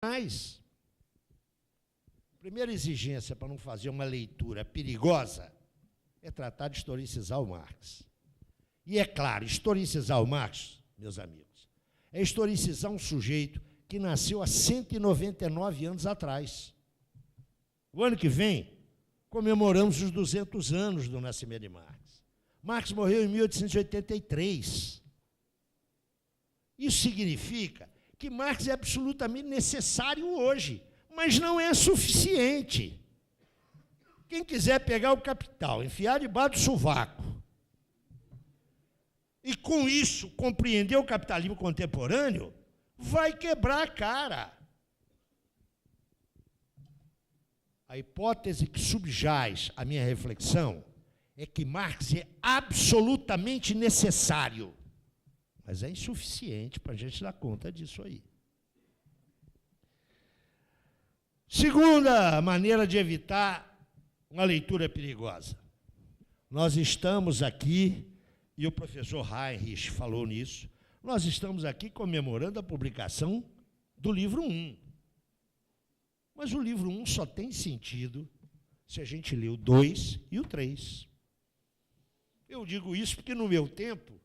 mais. Primeira exigência para não fazer uma leitura perigosa é tratar de historicizar o Marx. E é claro, historicizar o Marx, meus amigos, é historicizar um sujeito que nasceu há 199 anos atrás. O ano que vem, comemoramos os 200 anos do nascimento de Marx. Marx morreu em 1883. Isso significa que Marx é absolutamente necessário hoje, mas não é suficiente. Quem quiser pegar o Capital, enfiar debaixo do sovaco, e com isso compreender o capitalismo contemporâneo, vai quebrar a cara. A hipótese que subjaz a minha reflexão é que Marx é absolutamente necessário, mas é insuficiente para a gente dar conta disso aí. Segunda maneira de evitar uma leitura perigosa. Nós estamos aqui, e o professor Heinrich falou nisso, nós estamos aqui comemorando a publicação do livro 1. Mas o livro 1 só tem sentido se a gente lê o 2 e o 3. Eu digo isso porque, no meu tempo,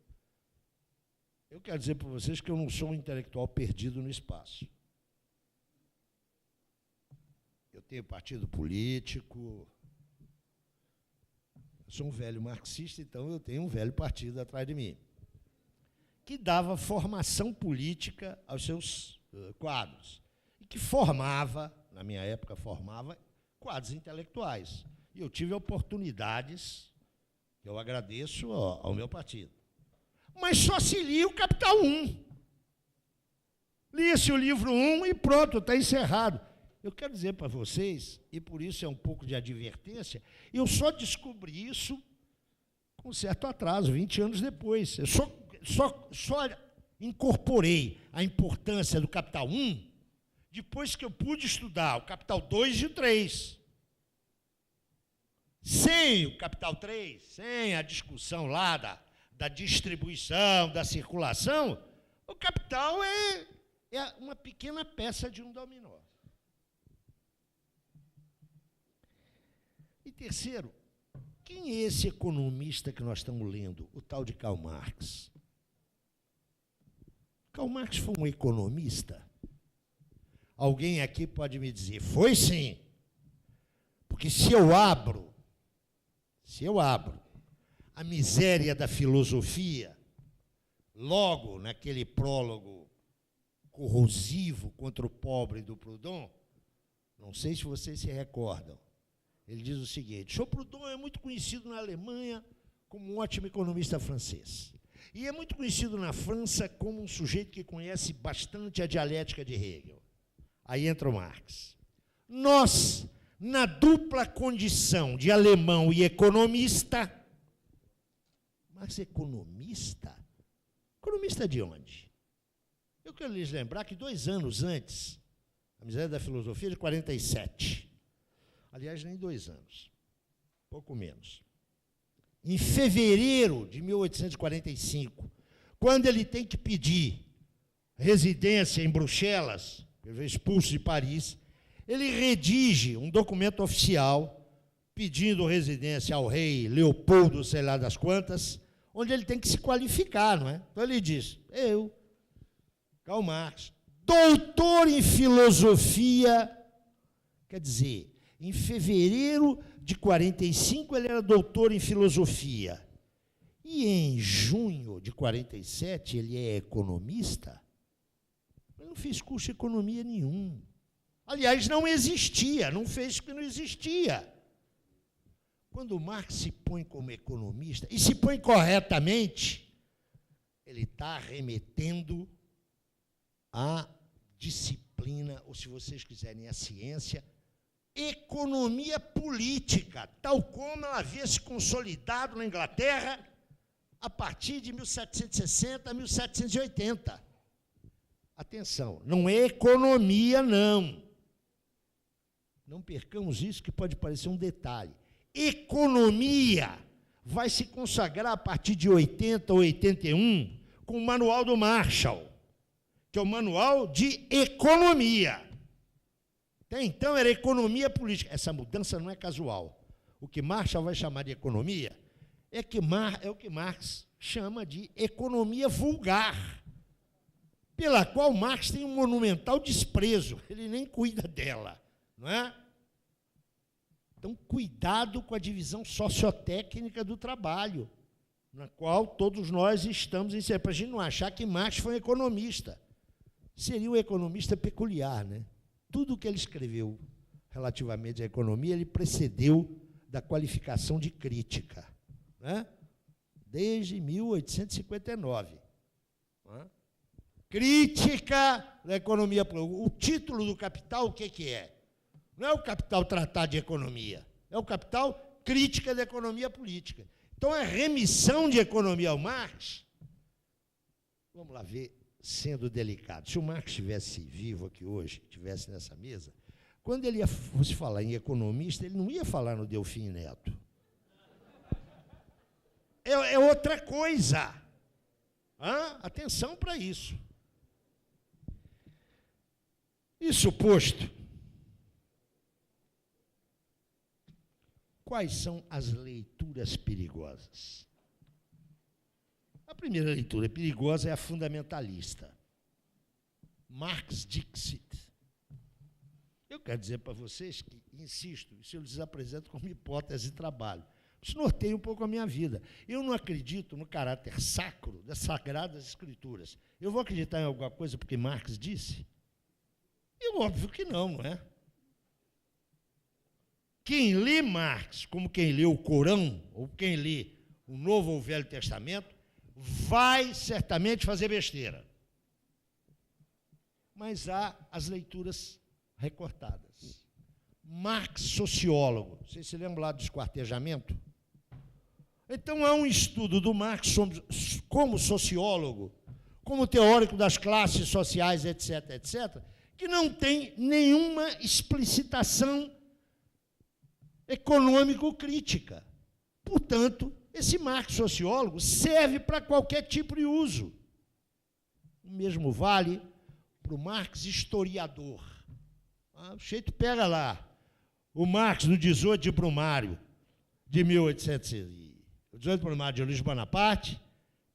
eu quero dizer para vocês que eu não sou um intelectual perdido no espaço. Eu tenho partido político, eu sou um velho marxista, então eu tenho um velho partido atrás de mim, que dava formação política aos seus quadros, e que formava, na minha época, formava quadros intelectuais. E eu tive oportunidades, que eu agradeço ao meu partido. Mas só se lia o Capital 1. Lia-se o livro 1 e pronto, está encerrado. Eu quero dizer para vocês, e por isso é um pouco de advertência, eu só descobri isso com certo atraso, 20 anos depois. Eu só incorporei a importância do Capital 1 depois que eu pude estudar o Capital 2 e o 3. Sem o Capital 3, sem a discussão lá da distribuição, da circulação, o Capital é uma pequena peça de um dominó. E terceiro, quem é esse economista que nós estamos lendo? O tal de Karl Marx. Karl Marx foi um economista? Alguém aqui pode me dizer, foi sim. Porque se eu abro a miséria da filosofia, logo naquele prólogo corrosivo contra o pobre do Proudhon, não sei se vocês se recordam, ele diz o seguinte: o Proudhon é muito conhecido na Alemanha como um ótimo economista francês. E é muito conhecido na França como um sujeito que conhece bastante a dialética de Hegel. Aí entra o Marx. Nós, na dupla condição de alemão e economista, mas economista? Economista de onde? Eu quero lhes lembrar que 2 anos antes, a miséria da filosofia de 47, aliás, nem 2 anos, pouco menos, em fevereiro de 1845, quando ele tem que pedir residência em Bruxelas, ele foi expulso de Paris, ele redige um documento oficial pedindo residência ao rei Leopoldo, sei lá das quantas, onde ele tem que se qualificar, não é? Então ele diz, eu, Karl Marx, doutor em filosofia, quer dizer, em fevereiro de 45 ele era doutor em filosofia, e em junho de 47 ele é economista. Ele não fez curso de economia nenhum. Aliás, não existia, não fez porque não existia. Quando Marx se põe como economista, e se põe corretamente, ele está remetendo à disciplina, ou se vocês quiserem, à ciência, economia política, tal como ela havia se consolidado na Inglaterra a partir de 1760 a 1780. Atenção, não é economia, não. Não percamos isso, que pode parecer um detalhe. Economia vai se consagrar a partir de 80 ou 81 com o Manual do Marshall, que é o Manual de Economia. Até então era economia política. Essa mudança não é casual. O que Marshall vai chamar de economia é o que Marx chama de economia vulgar, pela qual Marx tem um monumental desprezo. Ele nem cuida dela, não é? Então, cuidado com a divisão sociotécnica do trabalho, na qual todos nós estamos inseridos, para a gente não achar que Marx foi um economista. Seria um economista peculiar, né? Tudo o que ele escreveu relativamente à economia, ele precedeu da qualificação de crítica, né? Desde 1859. Né? Crítica da economia. O título do Capital, o que é? Não é o Capital Tratado de Economia, é o Capital Crítica da Economia Política. Então, a remissão de economia ao Marx, vamos lá ver, sendo delicado. Se o Marx estivesse vivo aqui hoje, estivesse nessa mesa, quando ele fosse falar em economista, ele não ia falar no Delfim Neto. É outra coisa. Atenção para isso. Isso posto, quais são as leituras perigosas? A primeira leitura perigosa é a fundamentalista. Marx Dixit. Eu quero dizer para vocês que, insisto, isso eu lhes apresento como hipótese de trabalho. Isso norteia um pouco a minha vida. Eu não acredito no caráter sacro das Sagradas Escrituras. Eu vou acreditar em alguma coisa porque Marx disse? É óbvio que não, não é? Quem lê Marx, como quem lê o Corão, ou quem lê o Novo ou o Velho Testamento, vai certamente fazer besteira. Mas há as leituras recortadas. Marx, sociólogo. Vocês se lembram lá do esquartejamento? Então, há um estudo do Marx como sociólogo, como teórico das classes sociais, etc., etc., que não tem nenhuma explicitação econômico-crítica. Portanto, esse Marx sociólogo serve para qualquer tipo de uso. O mesmo vale para o Marx historiador. O jeito pega lá, o Marx do 18 de Brumário, de 18 de Brumário de Luiz Bonaparte,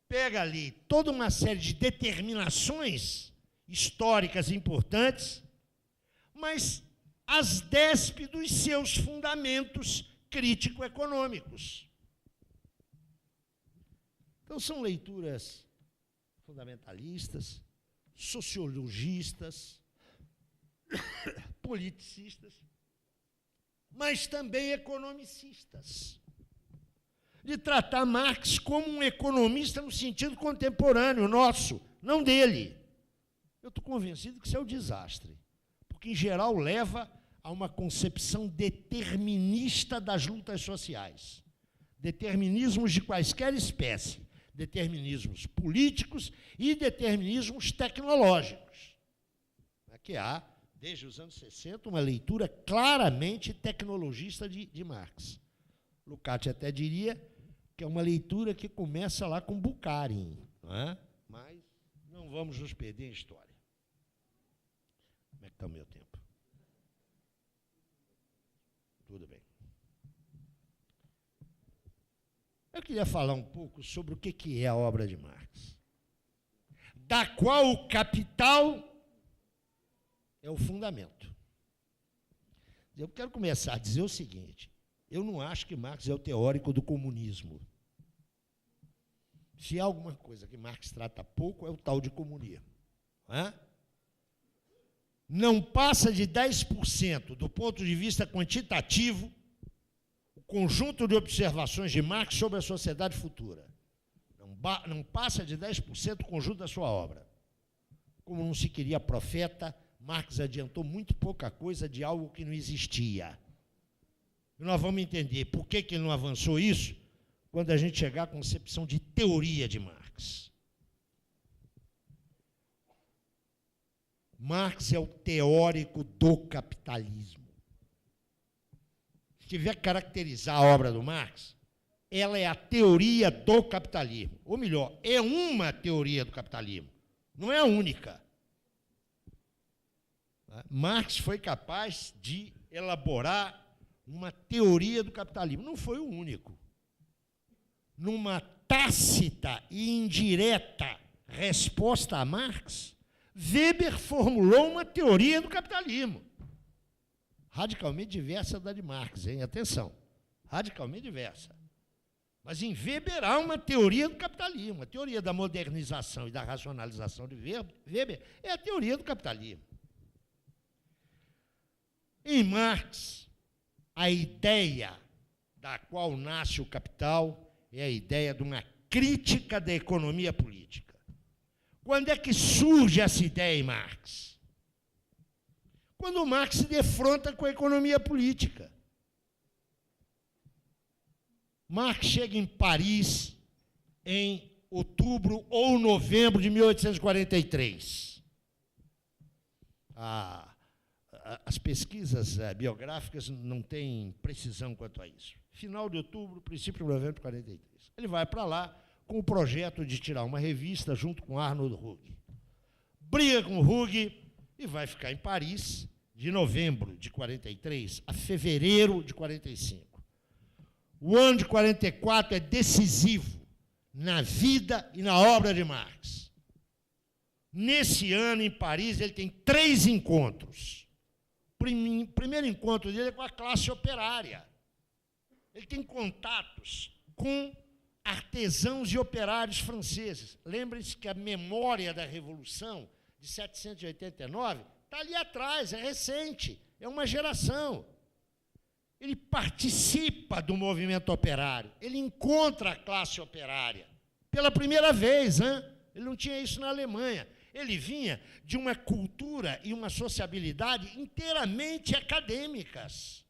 pega ali toda uma série de determinações históricas importantes, mas as despe dos seus fundamentos crítico-econômicos. Então, são leituras fundamentalistas, sociologistas, politicistas, mas também economicistas, de tratar Marx como um economista no sentido contemporâneo nosso, não dele. Eu estou convencido que isso é um desastre, porque, em geral, leva a uma concepção determinista das lutas sociais, determinismos de quaisquer espécie, determinismos políticos e determinismos tecnológicos. Que há, desde os anos 60, uma leitura claramente tecnologista de Marx. Lukács até diria que é uma leitura que começa lá com Bukharin, não é? Mas não vamos nos perder em história. Como é que está o meu tempo? Tudo bem. Eu queria falar um pouco sobre o que é a obra de Marx, da qual o Capital é o fundamento. Eu quero começar a dizer o seguinte: eu não acho que Marx é o teórico do comunismo. Se há alguma coisa que Marx trata pouco, é o tal de comunismo. Não passa de 10% do ponto de vista quantitativo o conjunto de observações de Marx sobre a sociedade futura. Não passa de 10% o conjunto da sua obra. Como não se queria profeta, Marx adiantou muito pouca coisa de algo que não existia. E nós vamos entender por que ele não avançou isso quando a gente chegar à concepção de teoria de Marx. Marx é o teórico do capitalismo. Se tiver que caracterizar a obra do Marx, ela é a teoria do capitalismo. Ou melhor, é uma teoria do capitalismo, não é a única. Marx foi capaz de elaborar uma teoria do capitalismo. Não foi o único. Numa tácita e indireta resposta a Marx, Weber formulou uma teoria do capitalismo, radicalmente diversa da de Marx, hein? Atenção, radicalmente diversa. Mas em Weber há uma teoria do capitalismo, a teoria da modernização e da racionalização de Weber é a teoria do capitalismo. Em Marx, a ideia da qual nasce o Capital é a ideia de uma crítica da economia política. Quando é que surge essa ideia em Marx? Quando Marx se defronta com a economia política. Marx chega em Paris em outubro ou novembro de 1843. As pesquisas biográficas não têm precisão quanto a isso. Final de outubro, princípio de novembro de 43. Ele vai para lá com o projeto de tirar uma revista junto com Arnold Hugh. Briga com Hugh e vai ficar em Paris de novembro de 43 a fevereiro de 45. O ano de 44 é decisivo na vida e na obra de Marx. Nesse ano, em Paris, ele tem 3 encontros. O primeiro encontro dele é com a classe operária. Ele tem contatos com artesãos e operários franceses. Lembrem-se que a memória da Revolução de 1789 está ali atrás, é recente, é uma geração. Ele participa do movimento operário, ele encontra a classe operária pela primeira vez, hein? Ele não tinha isso na Alemanha. Ele vinha de uma cultura e uma sociabilidade inteiramente acadêmicas.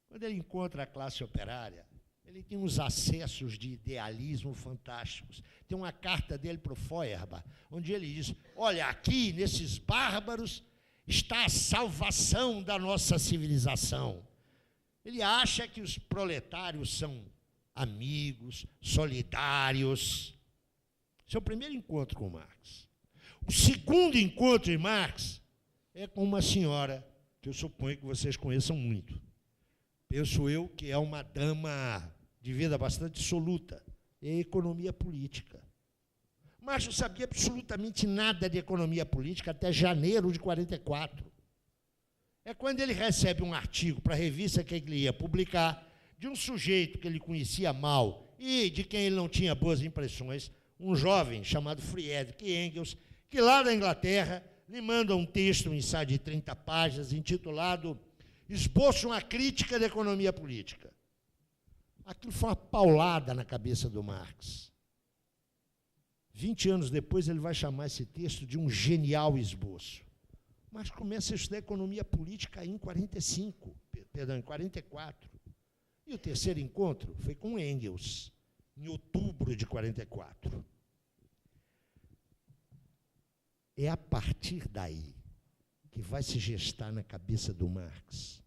Quando ele encontra a classe operária, ele tem uns acessos de idealismo fantásticos. Tem uma carta dele para o Feuerbach, onde ele diz, olha, aqui, nesses bárbaros, está a salvação da nossa civilização. Ele acha que os proletários são amigos, solidários. Esse é o primeiro encontro com Marx. O segundo encontro em Marx é com uma senhora, que eu suponho que vocês conheçam muito. Penso eu que é uma dama de vida bastante dissoluta, é a economia política. Marx não sabia absolutamente nada de economia política até janeiro de 44. É quando ele recebe um artigo para a revista que ele ia publicar, de um sujeito que ele conhecia mal e de quem ele não tinha boas impressões, um jovem chamado Friedrich Engels, que lá da Inglaterra lhe manda um texto, um ensaio de 30 páginas, intitulado Esboço uma crítica da economia política. Aquilo foi uma paulada na cabeça do Marx. 20 anos depois, ele vai chamar esse texto de um genial esboço. Marx começa a estudar economia política em 44. E o terceiro encontro foi com Engels, em outubro de 44. É a partir daí que vai se gestar na cabeça do Marx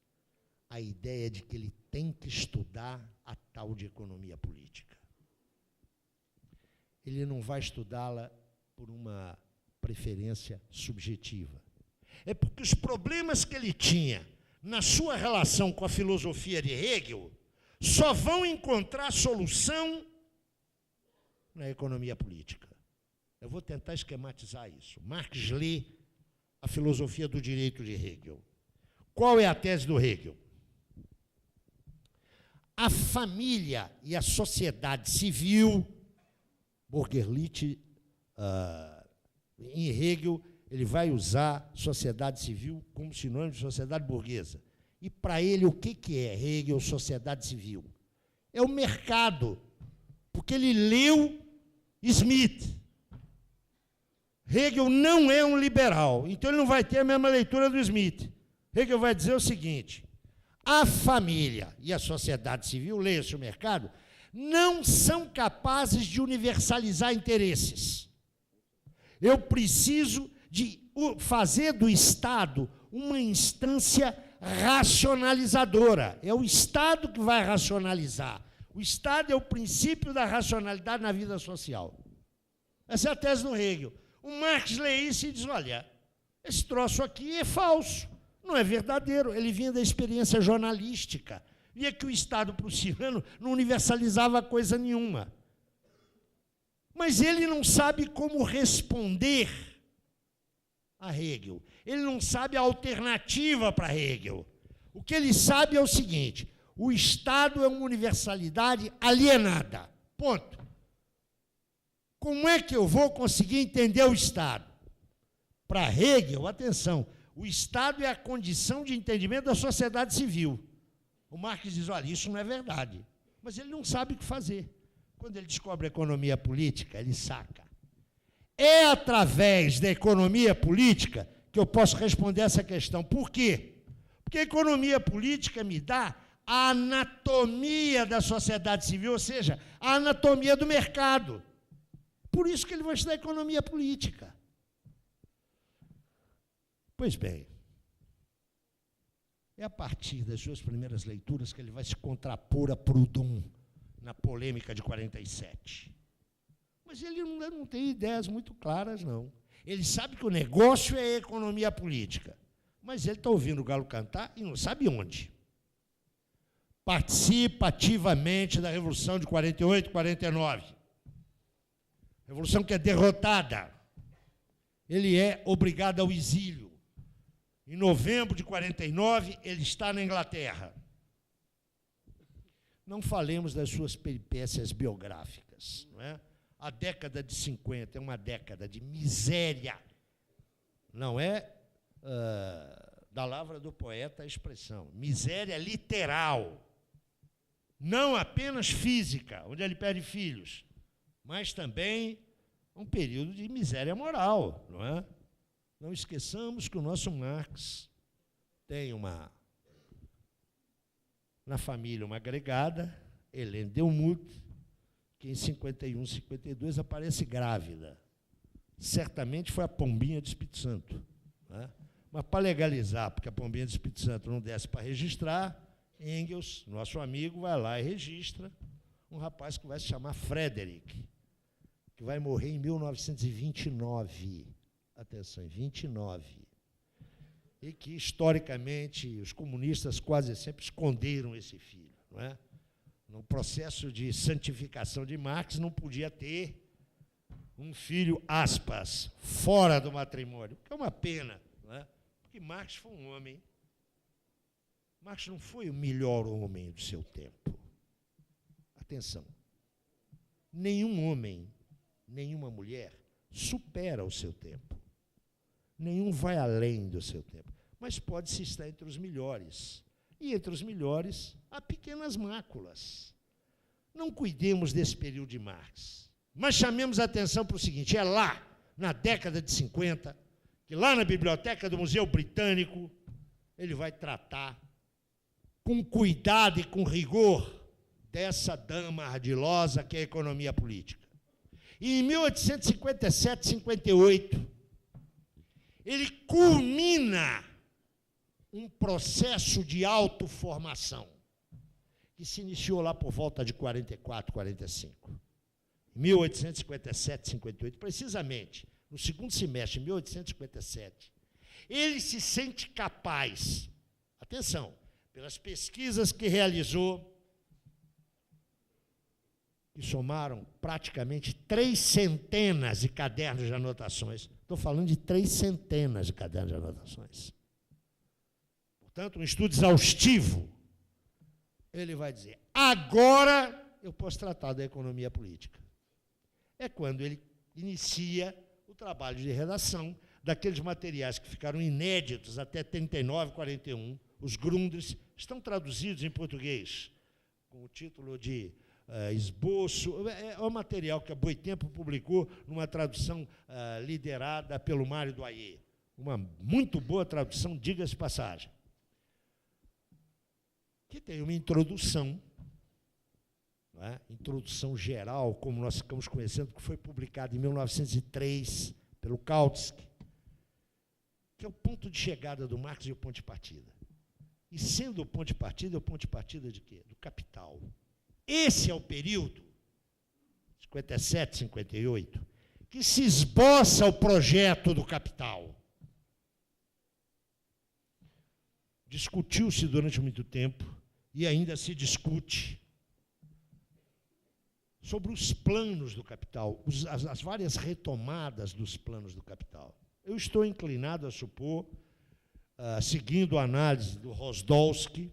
a ideia de que ele tem que estudar a tal de economia política. Ele não vai estudá-la por uma preferência subjetiva. É porque os problemas que ele tinha na sua relação com a filosofia de Hegel só vão encontrar solução na economia política. Eu vou tentar esquematizar isso. Marx lê a filosofia do direito de Hegel. Qual é a tese do Hegel? A família e a sociedade civil, Burgerlich, em Hegel, ele vai usar sociedade civil como sinônimo de sociedade burguesa. E, para ele, o que é Hegel, sociedade civil? É o mercado, porque ele leu Smith. Hegel não é um liberal, então ele não vai ter a mesma leitura do Smith. Hegel vai dizer o seguinte, a família e a sociedade civil, leia-se o mercado, não são capazes de universalizar interesses. Eu preciso de fazer do Estado uma instância racionalizadora. É o Estado que vai racionalizar. O Estado é o princípio da racionalidade na vida social. Essa é a tese do Hegel. O Marx lê isso e diz, olha, Esse troço aqui é falso, não é verdadeiro. Ele vinha da experiência jornalística. Via que o Estado prussiano não universalizava coisa nenhuma. Mas ele não sabe como responder a Hegel. Ele não sabe a alternativa para Hegel. O que ele sabe é o seguinte: o Estado é uma universalidade alienada. Ponto. Como é que eu vou conseguir entender o Estado? Para Hegel, atenção, o Estado é a condição de entendimento da sociedade civil. O Marx diz, olha, isso não é verdade. Mas ele não sabe o que fazer. Quando ele descobre a economia política, ele saca. É através da economia política que eu posso responder essa questão. Por quê? Porque a economia política me dá a anatomia da sociedade civil, ou seja, a anatomia do mercado. Por isso que ele vai estudar economia política. Pois bem, é a partir das suas primeiras leituras que ele vai se contrapor a Proudhon na polêmica de 47. Mas ele não tem ideias muito claras, não. Ele sabe que o negócio é a economia política, mas ele está ouvindo o galo cantar e não sabe onde. Participa ativamente da Revolução de 48, 49. Revolução que é derrotada. Ele é obrigado ao exílio. Em novembro de 49, ele está na Inglaterra. Não falemos das suas peripécias biográficas, não é? A década de 50 é uma década de miséria. Não é da lavra do poeta a expressão. Miséria literal. Não apenas física, onde ele perde filhos, mas também um período de miséria moral, não é? Não esqueçamos que o nosso Marx tem na família uma agregada, Helene Delmuth, que em 51, 52 aparece grávida. Certamente foi a pombinha do Espírito Santo. Né? Mas para legalizar, porque a pombinha do Espírito Santo não desce para registrar, Engels, nosso amigo, vai lá e registra um rapaz que vai se chamar Frederick, que vai morrer em 1929. Atenção, em 29. E que, historicamente, os comunistas quase sempre esconderam esse filho. Não é? No processo de santificação de Marx, não podia ter um filho, aspas, fora do matrimônio, que é uma pena, não é? Porque Marx foi um homem. Marx não foi o melhor homem do seu tempo. Atenção. Nenhum homem, nenhuma mulher supera o seu tempo. Nenhum vai além do seu tempo. Mas pode-se estar entre os melhores. E entre os melhores, há pequenas máculas. Não cuidemos desse período de Marx. Mas chamemos a atenção para o seguinte, é lá, na década de 50, que lá na biblioteca do Museu Britânico, ele vai tratar com cuidado e com rigor dessa dama ardilosa que é a economia política. E em 1857, 58, ele culmina um processo de autoformação que se iniciou lá por volta de 44, 45. Em 1857, 58, precisamente, no segundo semestre de 1857, ele se sente capaz, atenção, pelas pesquisas que realizou, que somaram praticamente 300 de cadernos de anotações. Estou falando de 300 de cadernos de anotações. Portanto, um estudo exaustivo. Ele vai dizer, agora eu posso tratar da economia política. É quando ele inicia o trabalho de redação daqueles materiais que ficaram inéditos até 39, 41. Os Grundrisse estão traduzidos em português, com o título de esboço. É um material que a Boitempo publicou numa tradução liderada pelo Mário Doyer. Uma muito boa tradução, diga-se de passagem. Que tem uma introdução, não é? Introdução geral, como nós ficamos conhecendo, que foi publicada em 1903 pelo Kautsky, que é o ponto de chegada do Marx e o ponto de partida. E sendo o ponto de partida, é o ponto de partida de quê? Do Capital. Esse é o período, 57, 58, que se esboça o projeto do Capital. discutiu-se durante muito tempo, e ainda se discute, sobre os planos do capital, as várias retomadas dos planos do capital. Eu estou inclinado a supor, seguindo a análise do Rosdolsky,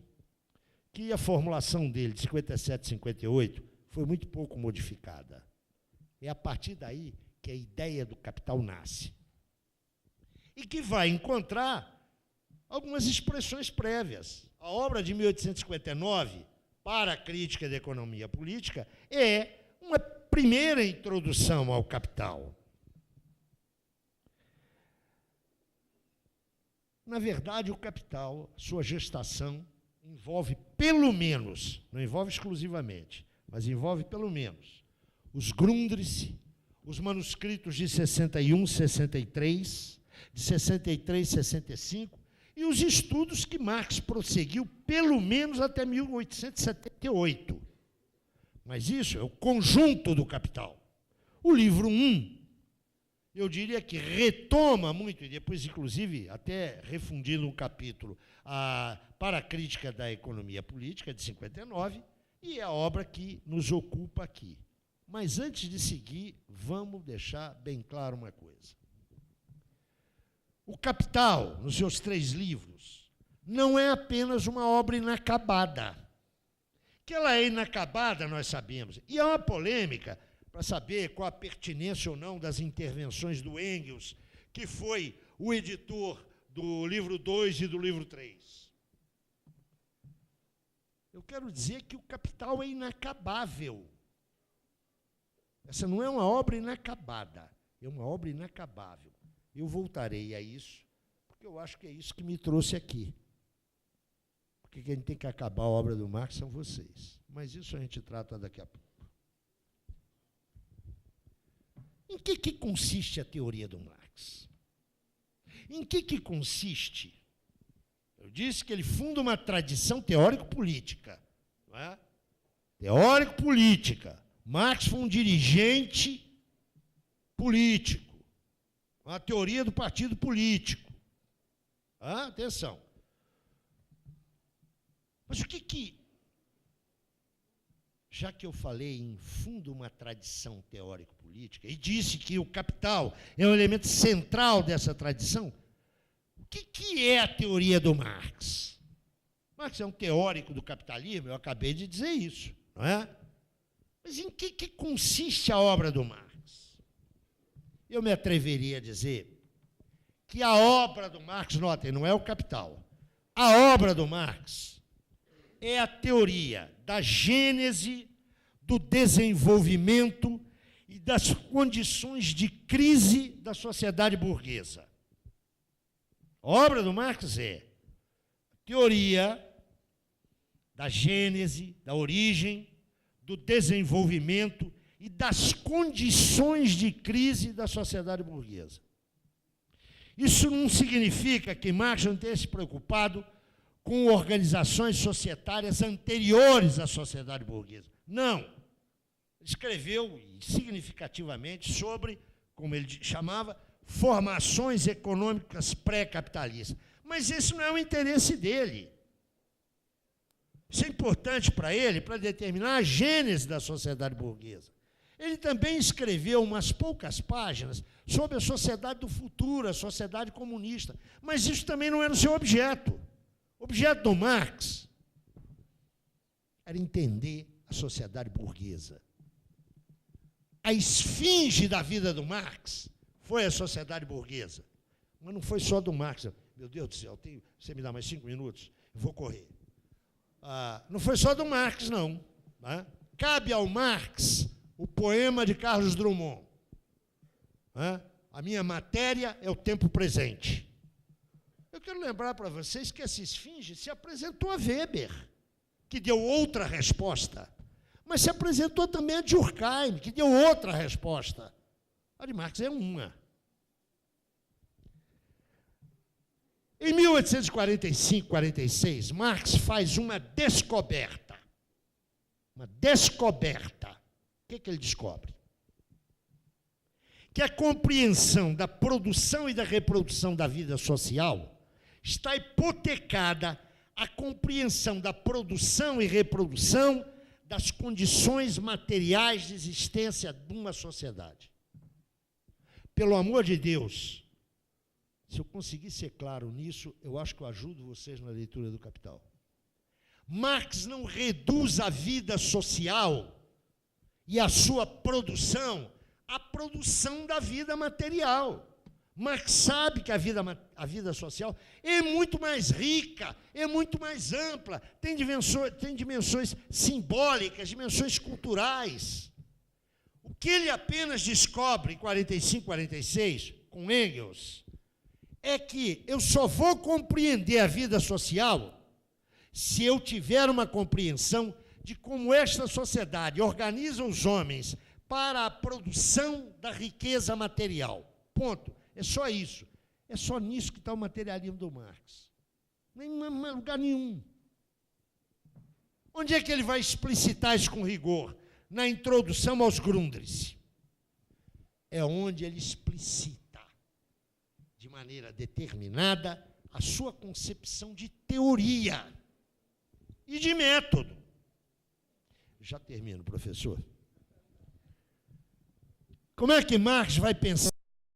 que a formulação dele, de 57 e 58, foi muito pouco modificada. É a partir daí que a ideia do capital nasce. E que vai encontrar algumas expressões prévias. A obra de 1859, para a crítica da economia política, é uma primeira introdução ao capital. Na verdade, o capital, sua gestação, envolve pelo menos, não envolve exclusivamente, mas envolve pelo menos os Grundrisse, os manuscritos de 61, 63, de 63, 65, e os estudos que Marx prosseguiu pelo menos até 1878. Mas isso é o conjunto do Capital. O livro 1, eu diria que retoma muito, e depois, inclusive, até refundindo um capítulo para a crítica da economia política, de 59, e é a obra que nos ocupa aqui. Mas, antes de seguir, vamos deixar bem claro uma coisa. O Capital, nos seus 3 livros, não é apenas uma obra inacabada. Que ela é inacabada, nós sabemos. E há uma polêmica para saber qual a pertinência ou não das intervenções do Engels, que foi o editor do livro 2 e do livro 3. Eu quero dizer que o Capital é inacabável. Essa não é uma obra inacabada, é uma obra inacabável. Eu voltarei a isso, porque eu acho que é isso que me trouxe aqui. Porque quem tem que acabar a obra do Marx são vocês. Mas isso a gente trata daqui a pouco. Em que consiste a teoria do Marx? Em que consiste? Eu disse que ele funda uma tradição teórico-política. Não é? Teórico-política. Marx foi um dirigente político. Uma teoria do partido político. Atenção. Mas o que... Já que eu falei em fundo uma tradição teórico-política e disse que o capital é um elemento central dessa tradição, o que é a teoria do Marx? Marx é um teórico do capitalismo, eu acabei de dizer isso, não é? Mas em que consiste a obra do Marx? Eu me atreveria a dizer que a obra do Marx, notem, não é o Capital, a obra do Marx é a teoria da gênese, do desenvolvimento e das condições de crise da sociedade burguesa. A obra do Marx é a teoria da gênese, da origem, do desenvolvimento e das condições de crise da sociedade burguesa. Isso não significa que Marx não tenha se preocupado com organizações societárias anteriores à sociedade burguesa. Não. Ele escreveu significativamente sobre, como ele chamava, formações econômicas pré-capitalistas. Mas esse não é o interesse dele. Isso é importante para ele, para determinar a gênese da sociedade burguesa. Ele também escreveu umas poucas páginas sobre a sociedade do futuro, a sociedade comunista. Mas isso também não era o seu objeto. O objeto do Marx era entender a sociedade burguesa. A esfinge da vida do Marx foi a sociedade burguesa. Mas não foi só do Marx. Meu Deus do céu, você me dá mais 5 minutos? Eu vou correr. Não foi só do Marx, não. Cabe ao Marx o poema de Carlos Drummond. A minha matéria é o tempo presente. Eu quero lembrar para vocês que essa esfinge se apresentou a Weber, que deu outra resposta, mas se apresentou também a Durkheim, que deu outra resposta. A de Marx é uma. Em 1845, 46, Marx faz uma descoberta. Uma descoberta. O que ele descobre? Que a compreensão da produção e da reprodução da vida social está hipotecada a compreensão da produção e reprodução das condições materiais de existência de uma sociedade. Pelo amor de Deus, se eu conseguir ser claro nisso, eu acho que eu ajudo vocês na leitura do Capital. Marx não reduz a vida social e a sua produção à produção da vida material. Marx sabe que a vida social é muito mais rica, é muito mais ampla, tem dimensões simbólicas, dimensões culturais. O que ele apenas descobre em 45, 46, com Engels, é que eu só vou compreender a vida social se eu tiver uma compreensão de como esta sociedade organiza os homens para a produção da riqueza material. Ponto. É só isso. É só nisso que está o materialismo do Marx. Nem em lugar nenhum. Onde é que ele vai explicitar isso com rigor? Na introdução aos Grundrisse. É onde ele explicita, de maneira determinada, a sua concepção de teoria e de método. Já termino, professor. Como é que Marx vai pensar